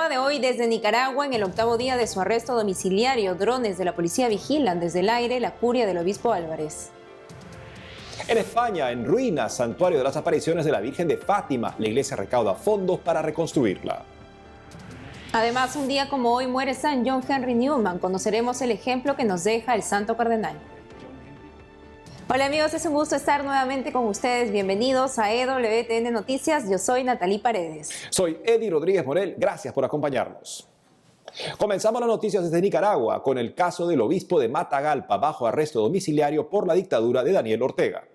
programa de hoy desde Nicaragua, en el 8º día de su arresto domiciliario, drones de la policía vigilan desde el aire la curia del obispo Álvarez. En España, en ruinas, santuario de las apariciones de la Virgen de Fátima, la iglesia recauda fondos para reconstruirla. Además, un día como hoy muere San John Henry Newman. Conoceremos el ejemplo que nos deja el santo cardenal. Hola amigos, es un gusto estar nuevamente con ustedes. Bienvenidos a EWTN Noticias. Yo soy Natalie Paredes. Soy Eddie Rodríguez Morel. Gracias por acompañarnos. Comenzamos las noticias desde Nicaragua con el caso del obispo de Matagalpa bajo arresto domiciliario por la dictadura de Daniel Ortega.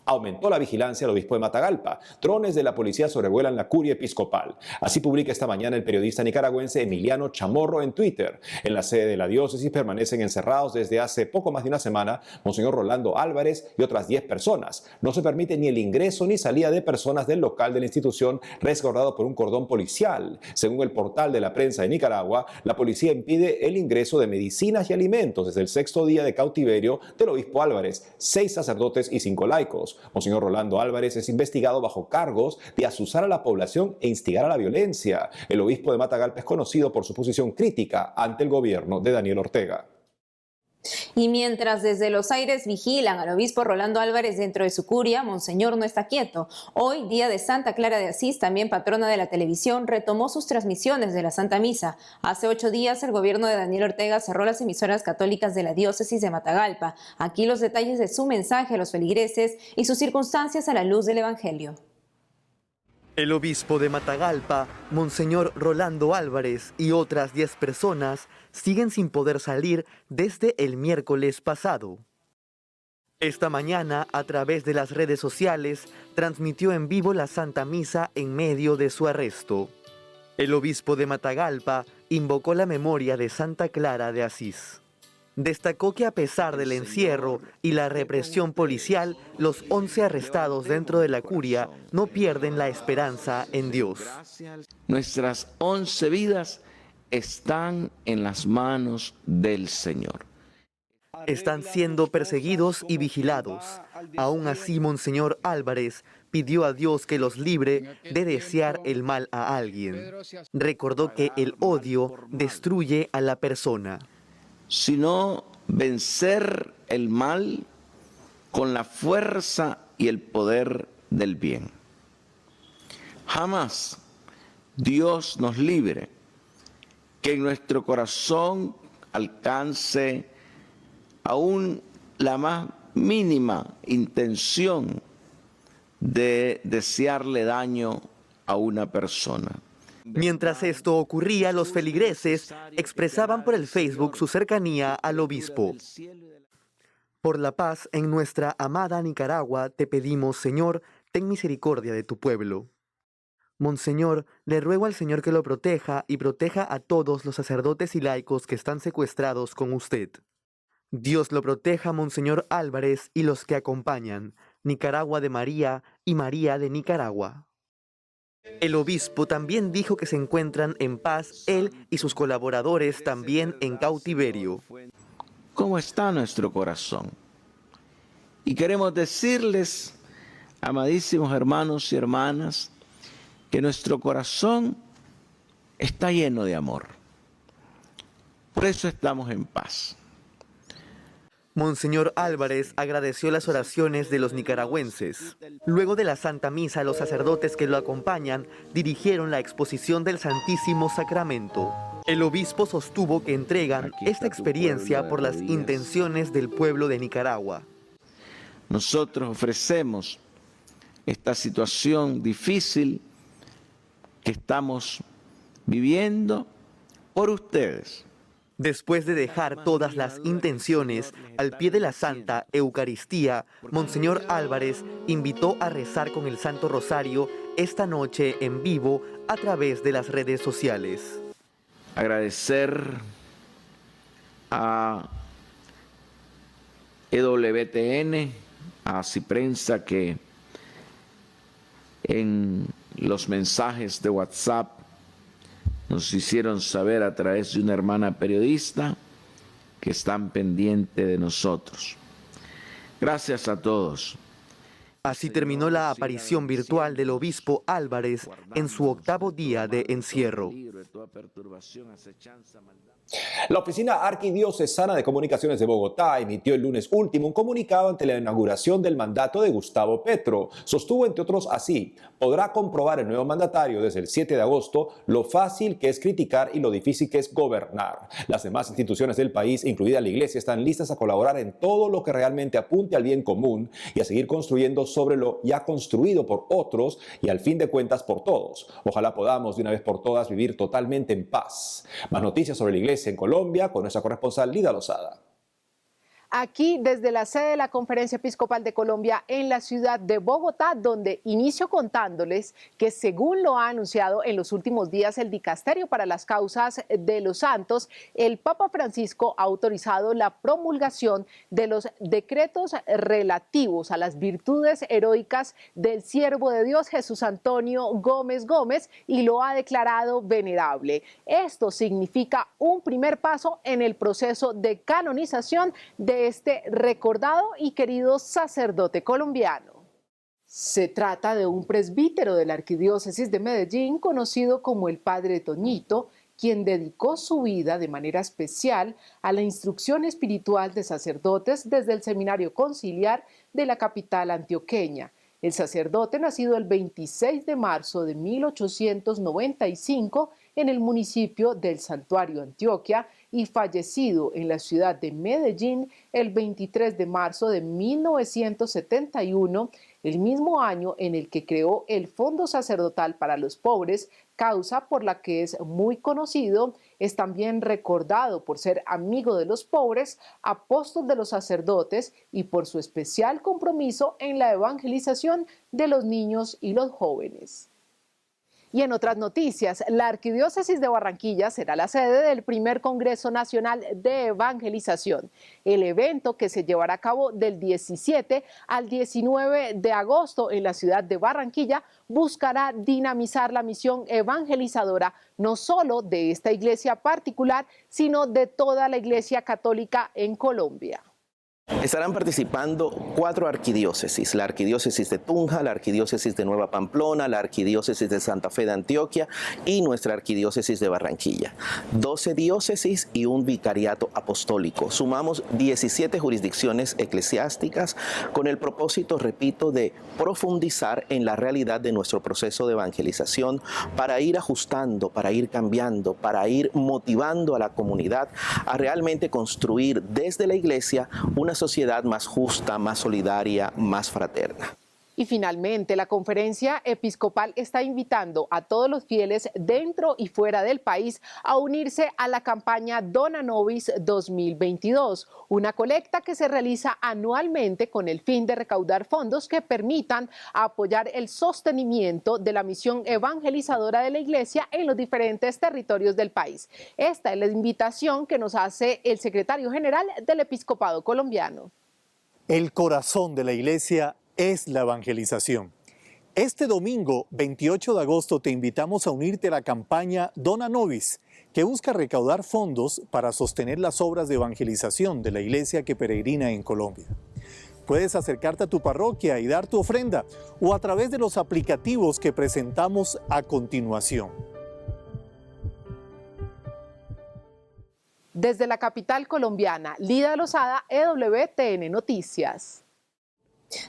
Aumentó la vigilancia al obispo de Matagalpa. Drones de la policía sobrevuelan la curia episcopal. Así publica esta mañana el periodista nicaragüense Emiliano Chamorro en Twitter. En la sede de la diócesis permanecen encerrados desde hace poco más de una semana Monseñor Rolando Álvarez y otras 10 personas. No se permite ni el ingreso ni salida de personas del local de la institución resguardado por un cordón policial. Según el portal de la prensa de Nicaragua, la policía impide el ingreso de medicinas y alimentos desde el 6º día de cautiverio del obispo Álvarez, 6 sacerdotes y 5 laicos. Monseñor Rolando Álvarez es investigado bajo cargos de asusar a la población e instigar a la violencia. El obispo de Matagalpa es conocido por su posición crítica ante el gobierno de Daniel Ortega. Y mientras desde los aires vigilan al obispo Rolando Álvarez dentro de su curia, Monseñor no está quieto. Hoy, día de Santa Clara de Asís, también patrona de la televisión, retomó sus transmisiones de la Santa Misa. Hace 8 días, el gobierno de Daniel Ortega cerró las emisoras católicas de la diócesis de Matagalpa. Aquí los detalles de su mensaje a los feligreses y sus circunstancias a la luz del Evangelio. El obispo de Matagalpa, Monseñor Rolando Álvarez, y otras 10 personas siguen sin poder salir desde el miércoles pasado. Esta mañana, a través de las redes sociales, transmitió en vivo la Santa Misa en medio de su arresto. El obispo de Matagalpa invocó la memoria de Santa Clara de Asís. Destacó que a pesar del encierro y la represión policial, los 11 arrestados dentro de la curia no pierden la esperanza en Dios. Nuestras 11 vidas están en las manos del Señor. Están siendo perseguidos y vigilados. Aún así, Monseñor Álvarez pidió a Dios que los libre de desear el mal a alguien. Recordó que el odio destruye a la persona, Sino vencer el mal con la fuerza y el poder del bien. Jamás Dios nos libre que en nuestro corazón alcance aún la más mínima intención de desearle daño a una persona. Mientras esto ocurría, los feligreses expresaban por el Facebook su cercanía al obispo. Por la paz en nuestra amada Nicaragua te pedimos, Señor, ten misericordia de tu pueblo. Monseñor, le ruego al Señor que lo proteja y proteja a todos los sacerdotes y laicos que están secuestrados con usted. Dios lo proteja, Monseñor Álvarez, y los que acompañan, Nicaragua de María y María de Nicaragua. El obispo también dijo que se encuentran en paz él y sus colaboradores también en cautiverio. ¿Cómo está nuestro corazón? Y queremos decirles, amadísimos hermanos y hermanas, que nuestro corazón está lleno de amor. Por eso estamos en paz. Monseñor Álvarez agradeció las oraciones de los nicaragüenses. Luego de la Santa Misa, los sacerdotes que lo acompañan dirigieron la exposición del Santísimo Sacramento. El obispo sostuvo que entregan esta experiencia por las intenciones del pueblo de Nicaragua. Nosotros ofrecemos esta situación difícil que estamos viviendo por ustedes. Después de dejar todas las intenciones al pie de la Santa Eucaristía, Monseñor Álvarez invitó a rezar con el Santo Rosario esta noche en vivo a través de las redes sociales. Agradecer a EWTN, a Ciprensa, que en los mensajes de WhatsApp nos hicieron saber a través de una hermana periodista que están pendientes de nosotros. Gracias a todos. Así terminó la aparición virtual del obispo Álvarez en su 8º día de encierro. La Oficina Arquidiocesana de Comunicaciones de Bogotá emitió el lunes último un comunicado ante la inauguración del mandato de Gustavo Petro. Sostuvo, entre otros, así: podrá comprobar el nuevo mandatario desde el 7 de agosto lo fácil que es criticar y lo difícil que es gobernar. Las demás instituciones del país, incluida la Iglesia, están listas a colaborar en todo lo que realmente apunte al bien común y a seguir construyendo sobre lo ya construido por otros y, al fin de cuentas, por todos. Ojalá podamos de una vez por todas vivir totalmente en paz. Más noticias sobre la Iglesia en Colombia con nuestra corresponsal Lida Lozada. Aquí desde la sede de la Conferencia Episcopal de Colombia en la ciudad de Bogotá, donde inicio contándoles que, según lo ha anunciado en los últimos días el Dicasterio para las Causas de los Santos, el Papa Francisco ha autorizado la promulgación de los decretos relativos a las virtudes heroicas del siervo de Dios Jesús Antonio Gómez Gómez y lo ha declarado venerable. Esto significa un primer paso en el proceso de canonización de este recordado y querido sacerdote colombiano. Se trata de un presbítero de la Arquidiócesis de Medellín, conocido como el Padre Toñito, quien dedicó su vida de manera especial a la instrucción espiritual de sacerdotes desde el Seminario Conciliar de la capital antioqueña. El sacerdote, nacido el 26 de marzo de 1895 en el municipio del Santuario, Antioquia, y fallecido en la ciudad de Medellín el 23 de marzo de 1971, el mismo año en el que creó el Fondo Sacerdotal para los Pobres, causa por la que es muy conocido. Es también recordado por ser amigo de los pobres, apóstol de los sacerdotes y por su especial compromiso en la evangelización de los niños y los jóvenes. Y en otras noticias, la Arquidiócesis de Barranquilla será la sede del primer Congreso Nacional de Evangelización. El evento, que se llevará a cabo del 17 al 19 de agosto en la ciudad de Barranquilla, buscará dinamizar la misión evangelizadora no solo de esta iglesia particular, sino de toda la Iglesia Católica en Colombia. Estarán participando 4 arquidiócesis: la arquidiócesis de Tunja, la arquidiócesis de Nueva Pamplona, la arquidiócesis de Santa Fe de Antioquia y nuestra arquidiócesis de Barranquilla. 12 diócesis y un vicariato apostólico. Sumamos 17 jurisdicciones eclesiásticas con el propósito, repito, de profundizar en la realidad de nuestro proceso de evangelización para ir ajustando, para ir cambiando, para ir motivando a la comunidad a realmente construir desde la iglesia una sociedad más justa, más solidaria, más fraterna. Y finalmente, la Conferencia Episcopal está invitando a todos los fieles dentro y fuera del país a unirse a la campaña Dona Nobis 2022, una colecta que se realiza anualmente con el fin de recaudar fondos que permitan apoyar el sostenimiento de la misión evangelizadora de la Iglesia en los diferentes territorios del país. Esta es la invitación que nos hace el secretario general del Episcopado colombiano. El corazón de la Iglesia es la evangelización. Este domingo, 28 de agosto, te invitamos a unirte a la campaña Dona Nobis, que busca recaudar fondos para sostener las obras de evangelización de la iglesia que peregrina en Colombia. Puedes acercarte a tu parroquia y dar tu ofrenda, o a través de los aplicativos que presentamos a continuación. Desde la capital colombiana, Lida Lozada, EWTN Noticias.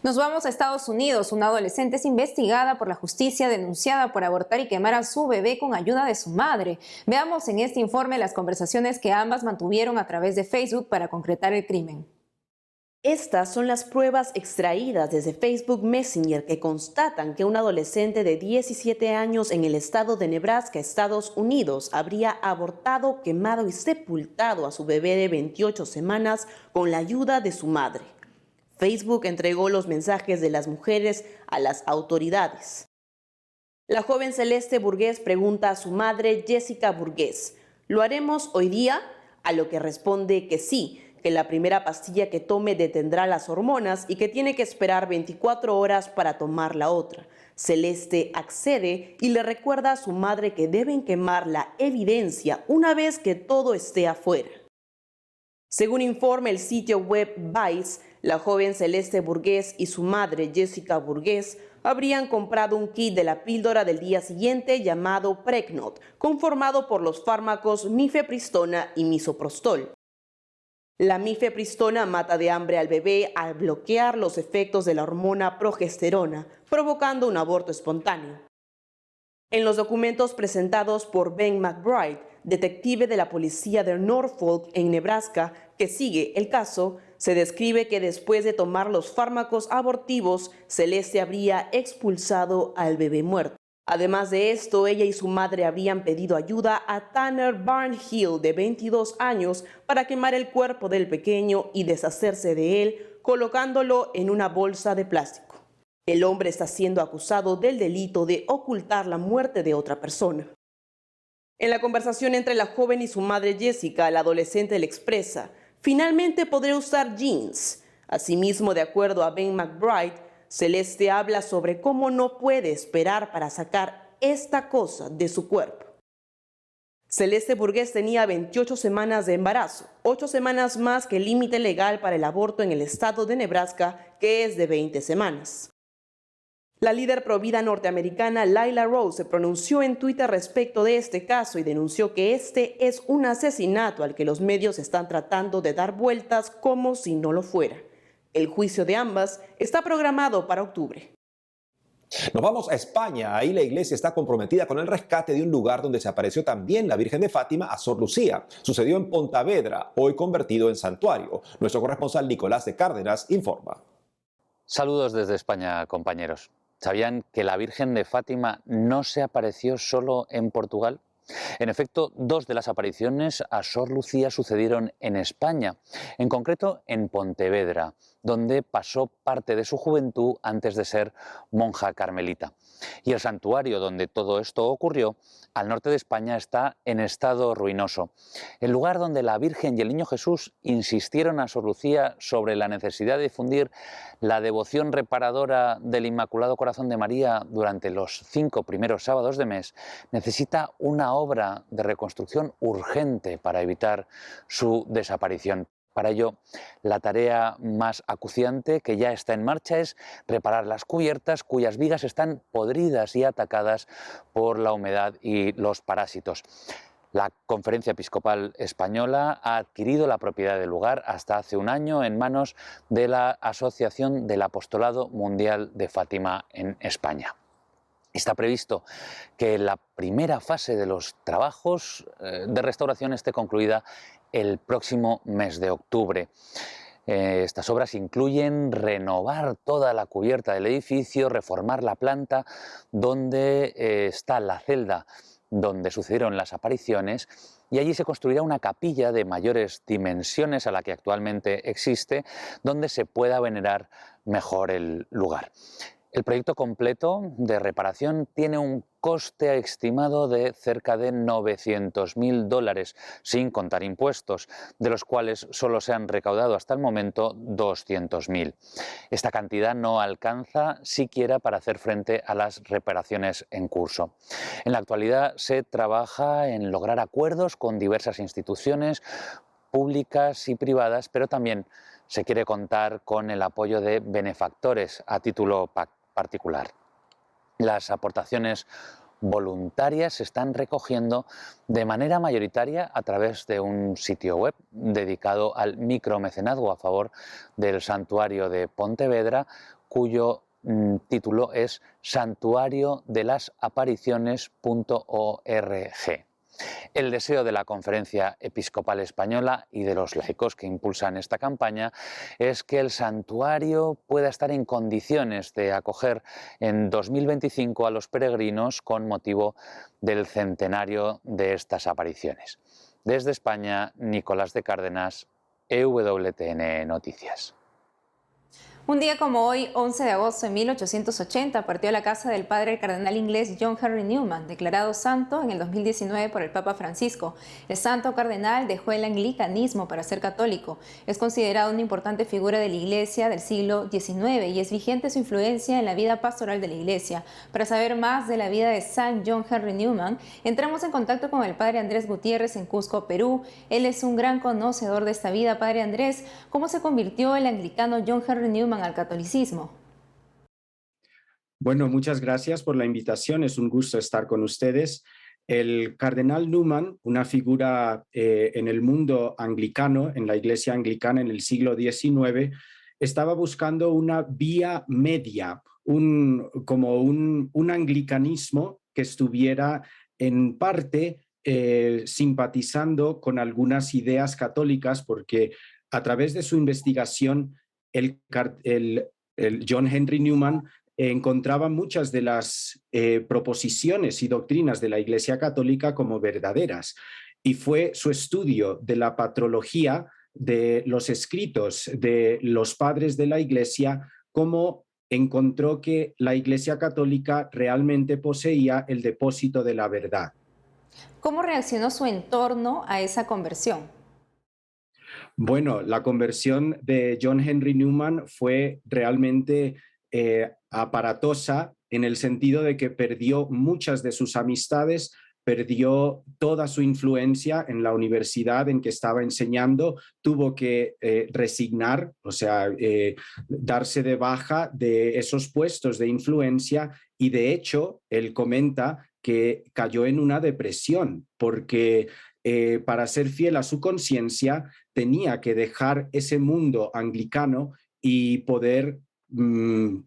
Nos vamos a Estados Unidos. Una adolescente es investigada por la justicia, denunciada por abortar y quemar a su bebé con ayuda de su madre. Veamos en este informe las conversaciones que ambas mantuvieron a través de Facebook para concretar el crimen. Estas son las pruebas extraídas desde Facebook Messenger que constatan que un adolescente de 17 años en el estado de Nebraska, Estados Unidos, habría abortado, quemado y sepultado a su bebé de 28 semanas con la ayuda de su madre. Facebook entregó los mensajes de las mujeres a las autoridades. La joven Celeste Burgués pregunta a su madre, Jessica Burgués, ¿lo haremos hoy día? A lo que responde que sí, que la primera pastilla que tome detendrá las hormonas y que tiene que esperar 24 horas para tomar la otra. Celeste accede y le recuerda a su madre que deben quemar la evidencia una vez que todo esté afuera. Según informa el sitio web Vice, la joven Celeste Burgués y su madre Jessica Burgués habrían comprado un kit de la píldora del día siguiente llamado Pregnot, conformado por los fármacos mifepristona y misoprostol. La mifepristona mata de hambre al bebé al bloquear los efectos de la hormona progesterona, provocando un aborto espontáneo. En los documentos presentados por Ben McBride, detective de la policía de Norfolk en Nebraska, que sigue el caso, se describe que después de tomar los fármacos abortivos, Celeste habría expulsado al bebé muerto. Además de esto, ella y su madre habrían pedido ayuda a Tanner Barnhill, de 22 años, para quemar el cuerpo del pequeño y deshacerse de él, colocándolo en una bolsa de plástico. El hombre está siendo acusado del delito de ocultar la muerte de otra persona. En la conversación entre la joven y su madre Jessica, la adolescente le expresa: "Finalmente podré usar jeans". Asimismo, de acuerdo a Ben McBride, Celeste habla sobre cómo no puede esperar para sacar esta cosa de su cuerpo. Celeste Burgués tenía 28 semanas de embarazo, 8 semanas más que el límite legal para el aborto en el estado de Nebraska, que es de 20 semanas. La líder provida norteamericana Layla Rose se pronunció en Twitter respecto de este caso y denunció que este es un asesinato al que los medios están tratando de dar vueltas como si no lo fuera. El juicio de ambas está programado para octubre. Nos vamos a España. Ahí la iglesia está comprometida con el rescate de un lugar donde se apareció también la Virgen de Fátima a Sor Lucía. Sucedió en Pontevedra, hoy convertido en santuario. Nuestro corresponsal Nicolás de Cárdenas informa. Saludos desde España, compañeros. ¿Sabían que la Virgen de Fátima no se apareció solo en Portugal? En efecto, 2 de las apariciones a Sor Lucía sucedieron en España, en concreto en Pontevedra, donde pasó parte de su juventud antes de ser monja carmelita. Y el santuario donde todo esto ocurrió, al norte de España, está en estado ruinoso. El lugar donde la Virgen y el Niño Jesús insistieron a Sor Lucía sobre la necesidad de difundir la devoción reparadora del Inmaculado Corazón de María durante los 5 primeros sábados de mes, necesita una obra de reconstrucción urgente para evitar su desaparición. Para ello, la tarea más acuciante que ya está en marcha es reparar las cubiertas cuyas vigas están podridas y atacadas por la humedad y los parásitos. La Conferencia Episcopal Española ha adquirido la propiedad del lugar hasta hace un año en manos de la Asociación del Apostolado Mundial de Fátima en España. Está previsto que la primera fase de los trabajos de restauración esté concluida el próximo mes de octubre. Estas obras incluyen renovar toda la cubierta del edificio, reformar la planta donde está la celda donde sucedieron las apariciones, y allí se construirá una capilla de mayores dimensiones a la que actualmente existe, donde se pueda venerar mejor el lugar. El proyecto completo de reparación tiene un coste estimado de cerca de $900.000, sin contar impuestos, de los cuales solo se han recaudado hasta el momento 200.000. Esta cantidad no alcanza siquiera para hacer frente a las reparaciones en curso. En la actualidad se trabaja en lograr acuerdos con diversas instituciones públicas y privadas, pero también se quiere contar con el apoyo de benefactores a título particular. Las aportaciones voluntarias se están recogiendo de manera mayoritaria a través de un sitio web dedicado al micromecenazgo a favor del santuario de Pontevedra, cuyo título es santuariodelasapariciones.org. El deseo de la Conferencia Episcopal Española y de los laicos que impulsan esta campaña es que el santuario pueda estar en condiciones de acoger en 2025 a los peregrinos con motivo del centenario de estas apariciones. Desde España, Nicolás de Cárdenas, EWTN Noticias. Un día como hoy, 11 de agosto de 1880, partió a la casa del padre el cardenal inglés John Henry Newman, declarado santo en el 2019 por el Papa Francisco. El santo cardenal dejó el anglicanismo para ser católico. Es considerado una importante figura de la Iglesia del siglo XIX y es vigente su influencia en la vida pastoral de la Iglesia. Para saber más de la vida de San John Henry Newman, entramos en contacto con el padre Andrés Gutiérrez en Cusco, Perú. Él es un gran conocedor de esta vida. Padre Andrés, ¿cómo se convirtió el anglicano John Henry Newman al catolicismo? Bueno, muchas gracias por la invitación. Es un gusto estar con ustedes. El cardenal Newman, una figura en el mundo anglicano, en la iglesia anglicana en el siglo XIX, estaba buscando una vía media, como un anglicanismo que estuviera en parte simpatizando con algunas ideas católicas, porque a través de su investigación el John Henry Newman encontraba muchas de las proposiciones y doctrinas de la Iglesia Católica como verdaderas. Y fue su estudio de la patrología, de los escritos de los padres de la Iglesia, como encontró que la Iglesia Católica realmente poseía el depósito de la verdad. ¿Cómo reaccionó su entorno a esa conversión? Bueno, la conversión de John Henry Newman fue realmente aparatosa en el sentido de que perdió muchas de sus amistades, perdió toda su influencia en la universidad en que estaba enseñando, tuvo que resignar, o sea, darse de baja de esos puestos de influencia y de hecho él comenta que cayó en una depresión porque para ser fiel a su conciencia tenía que dejar ese mundo anglicano y poder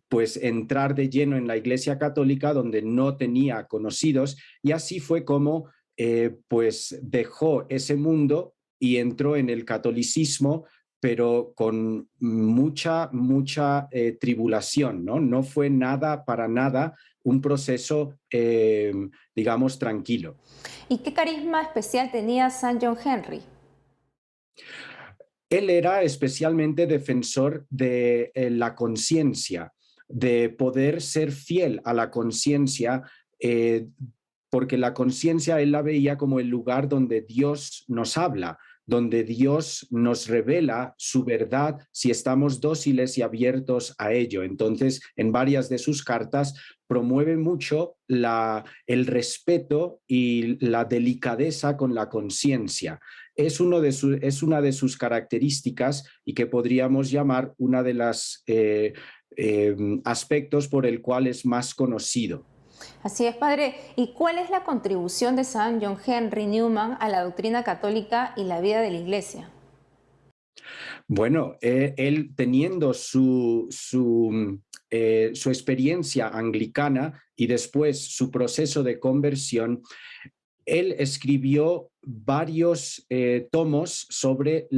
pues entrar de lleno en la Iglesia Católica donde no tenía conocidos y así fue como pues dejó ese mundo y entró en el catolicismo, pero con mucha tribulación, ¿no? No fue para nada un proceso, digamos, tranquilo. ¿Y qué carisma especial tenía San John Henry? Él era especialmente defensor de la conciencia, de poder ser fiel a la conciencia, porque la conciencia él la veía como el lugar donde Dios nos habla, donde Dios nos revela su verdad si estamos dóciles y abiertos a ello. Entonces, en varias de sus cartas promueve mucho el respeto y la delicadeza con la conciencia. Es una de sus características y que podríamos llamar una de las aspectos por el cual es más conocido. Así es, padre. ¿Y cuál es la contribución de San John Henry Newman a la doctrina católica y la vida de la Iglesia? Bueno, él teniendo su experiencia anglicana y después su proceso de conversión, él escribió varios tomos sobre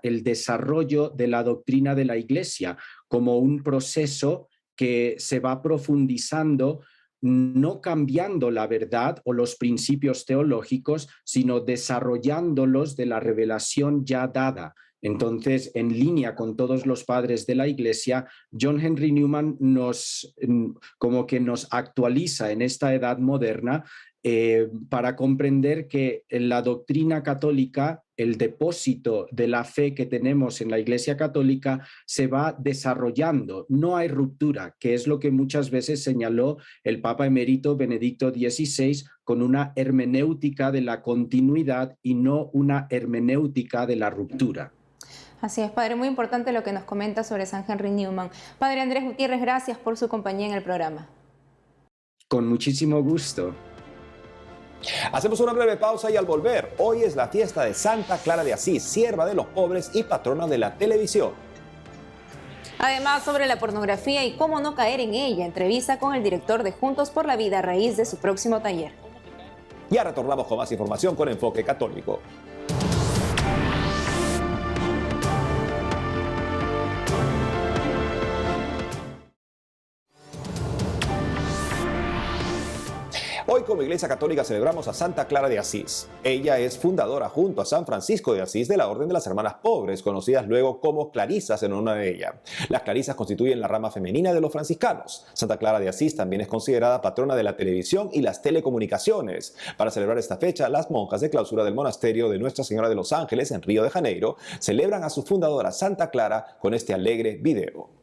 el desarrollo de la doctrina de la Iglesia como un proceso que se va profundizando, no cambiando la verdad o los principios teológicos, sino desarrollándolos de la revelación ya dada. Entonces, en línea con todos los padres de la Iglesia, John Henry Newman como que nos actualiza en esta edad moderna para comprender que la doctrina católica, el depósito de la fe que tenemos en la Iglesia Católica se va desarrollando, no hay ruptura, que es lo que muchas veces señaló el Papa emérito Benedicto XVI con una hermenéutica de la continuidad y no una hermenéutica de la ruptura. Así es, padre, muy importante lo que nos comenta sobre San Henry Newman. Padre Andrés Gutiérrez, gracias por su compañía en el programa. Con muchísimo gusto. Hacemos una breve pausa y al volver, hoy es la fiesta de Santa Clara de Asís, sierva de los pobres y patrona de la televisión. Además, sobre la pornografía y cómo no caer en ella, entrevista con el director de Juntos por la Vida a raíz de su próximo taller. Ya retornamos con más información con Enfoque Católico. Hoy como Iglesia Católica celebramos a Santa Clara de Asís. Ella es fundadora junto a San Francisco de Asís de la Orden de las Hermanas Pobres, conocidas luego como clarisas en honor a ella. Las clarisas constituyen la rama femenina de los franciscanos. Santa Clara de Asís también es considerada patrona de la televisión y las telecomunicaciones. Para celebrar esta fecha, las monjas de clausura del monasterio de Nuestra Señora de los Ángeles en Río de Janeiro celebran a su fundadora Santa Clara con este alegre video.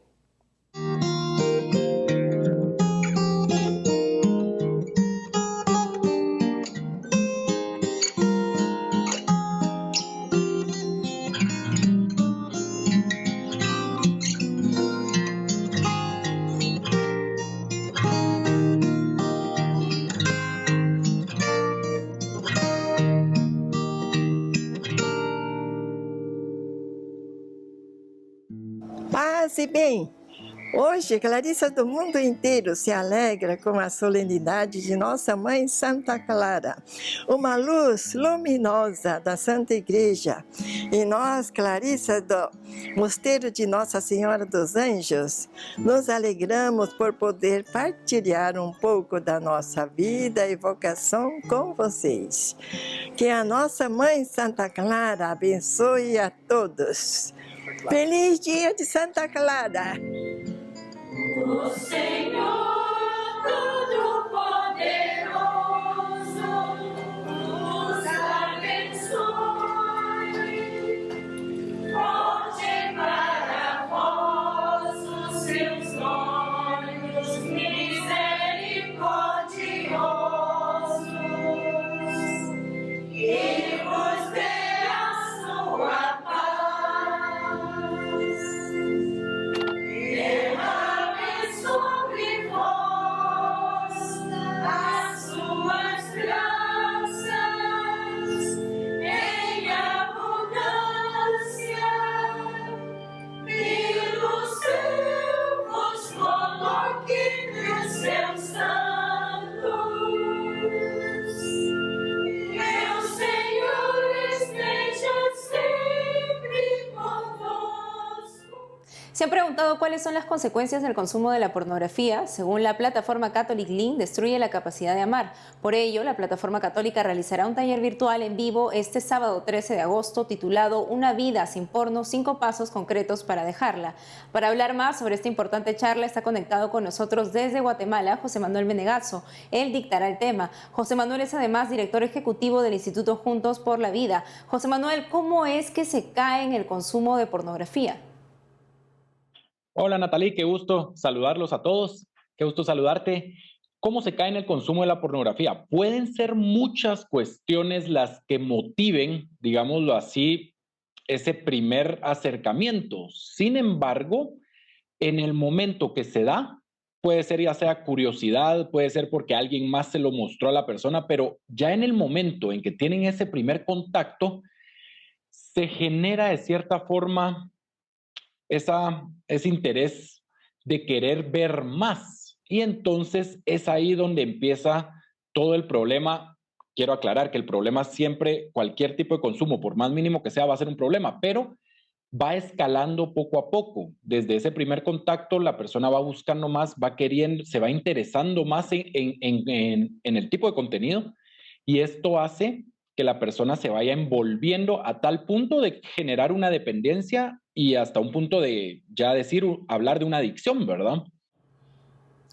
Paz e bem! Hoje, clarissas do mundo inteiro se alegra com a solenidade de Nossa Mãe Santa Clara, uma luz luminosa da Santa Igreja. E nós, clarissas do Mosteiro de Nossa Senhora dos Anjos, nos alegramos por poder partilhar um pouco da nossa vida e vocação com vocês. Que a nossa Mãe Santa Clara abençoe a todos. Feliz dia de Santa Clara! O Senhor Todo-Poderoso nos abençoe, volte para vós os seus olhos misericordiosos e vos dê a sua paz. Sobre vós as suas graças em abundância, pelo céu vos coloque nos seus santos. Meu Senhor esteja sempre convosco. ¿Se han preguntado cuáles son las consecuencias del consumo de la pornografía? Según la plataforma Catholic Link, destruye la capacidad de amar. Por ello, la plataforma católica realizará un taller virtual en vivo este sábado 13 de agosto titulado Una vida sin porno, 5 pasos concretos para dejarla. Para hablar más sobre esta importante charla está conectado con nosotros desde Guatemala José Manuel Menegazo. Él dictará el tema. José Manuel es además director ejecutivo del Instituto Juntos por la Vida. José Manuel, ¿cómo es que se cae en el consumo de pornografía? Hola Natalie, qué gusto saludarlos a todos, qué gusto saludarte. ¿Cómo se cae en el consumo de la pornografía? Pueden ser muchas cuestiones las que motiven, digámoslo así, ese primer acercamiento. Sin embargo, en el momento que se da, puede ser ya sea curiosidad, puede ser porque alguien más se lo mostró a la persona, pero ya en el momento en que tienen ese primer contacto, se genera de cierta forma ese interés de querer ver más. Y entonces es ahí donde empieza todo el problema. Quiero aclarar que el problema siempre, cualquier tipo de consumo, por más mínimo que sea, va a ser un problema, pero va escalando poco a poco. Desde ese primer contacto, la persona va buscando más, va queriendo, se va interesando más en el tipo de contenido, y esto hace que la persona se vaya envolviendo a tal punto de generar una dependencia y hasta un punto de ya hablar de una adicción, ¿verdad?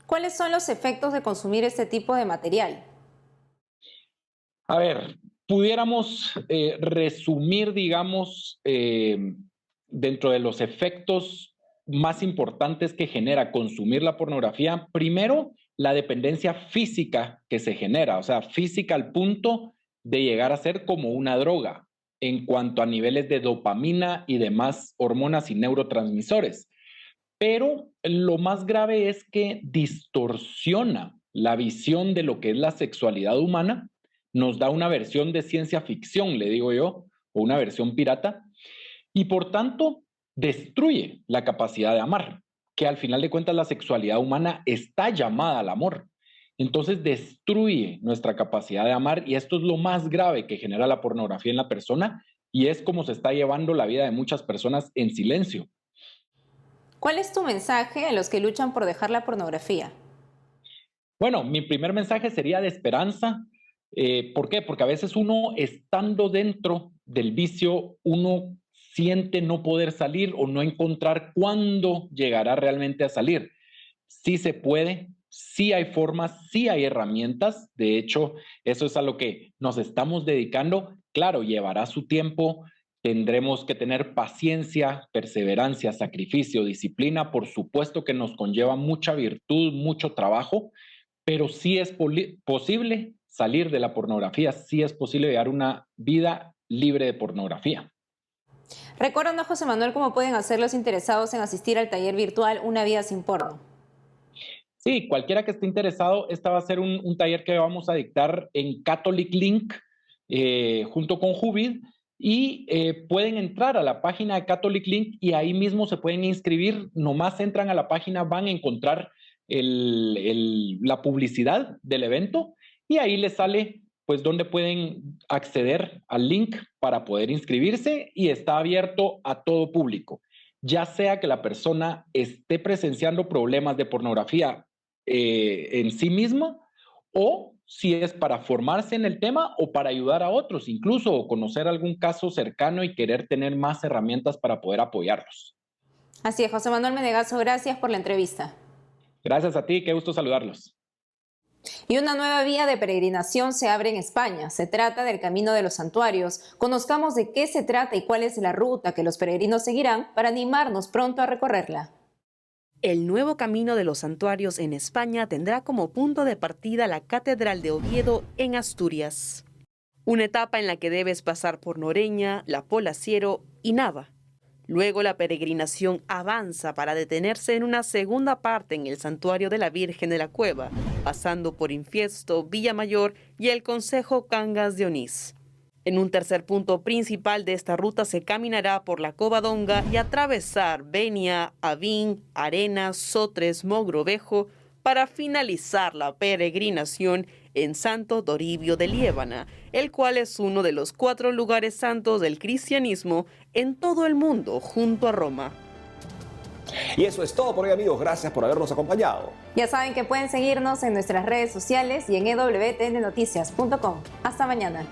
¿Cuáles son los efectos de consumir este tipo de material? A ver, pudiéramos resumir, digamos, dentro de los efectos más importantes que genera consumir la pornografía. Primero, la dependencia física que se genera, o sea, física al punto de llegar a ser como una droga en cuanto a niveles de dopamina y demás hormonas y neurotransmisores. Pero lo más grave es que distorsiona la visión de lo que es la sexualidad humana, nos da una versión de ciencia ficción, le digo yo, o una versión pirata, y por tanto destruye la capacidad de amar, que al final de cuentas la sexualidad humana está llamada al amor. Entonces destruye nuestra capacidad de amar, y esto es lo más grave que genera la pornografía en la persona, y es como se está llevando la vida de muchas personas en silencio. ¿Cuál es tu mensaje a los que luchan por dejar la pornografía? Bueno, mi primer mensaje sería de esperanza. ¿Por qué? Porque a veces uno, estando dentro del vicio, uno siente no poder salir o no encontrar cuándo llegará realmente a salir. Sí se puede, sí hay formas, sí hay herramientas. De hecho, eso es a lo que nos estamos dedicando. Claro, llevará su tiempo. Tendremos que tener paciencia, perseverancia, sacrificio, disciplina. Por supuesto que nos conlleva mucha virtud, mucho trabajo, pero sí es posible salir de la pornografía, sí es posible llevar una vida libre de pornografía. Recuerda, José Manuel, cómo pueden hacer los interesados en asistir al taller virtual Una vida sin porno. Sí, cualquiera que esté interesado, esta va a ser un taller que vamos a dictar en Catholic Link junto con Juvid, y pueden entrar a la página de Catholic Link y ahí mismo se pueden inscribir. Nomás entran a la página, van a encontrar la publicidad del evento y ahí les sale pues dónde pueden acceder al link para poder inscribirse, y está abierto a todo público, ya sea que la persona esté presenciando problemas de pornografía en sí misma, o si es para formarse en el tema o para ayudar a otros, incluso o conocer algún caso cercano y querer tener más herramientas para poder apoyarlos. Así es, José Manuel Menegaso, gracias por la entrevista. Gracias a ti, qué gusto saludarlos. Y una nueva vía de peregrinación se abre en España. Se trata del Camino de los Santuarios. Conozcamos de qué se trata y cuál es la ruta que los peregrinos seguirán para animarnos pronto a recorrerla. El nuevo Camino de los Santuarios en España tendrá como punto de partida la Catedral de Oviedo en Asturias. Una etapa en la que debes pasar por Noreña, La Pola Siero y Nava. Luego la peregrinación avanza para detenerse en una segunda parte en el Santuario de la Virgen de la Cueva, pasando por Infiesto, Villamayor y el concejo Cangas de Onís. En un tercer punto principal de esta ruta se caminará por la Covadonga y atravesar Benia, Avín, Arenas, Sotres, Mogrovejo para finalizar la peregrinación en Santo Toribio de Liébana, el cual es uno de los 4 lugares santos del cristianismo en todo el mundo junto a Roma. Y eso es todo por hoy, amigos. Gracias por habernos acompañado. Ya saben que pueden seguirnos en nuestras redes sociales y en ewtnnoticias.com. Hasta mañana.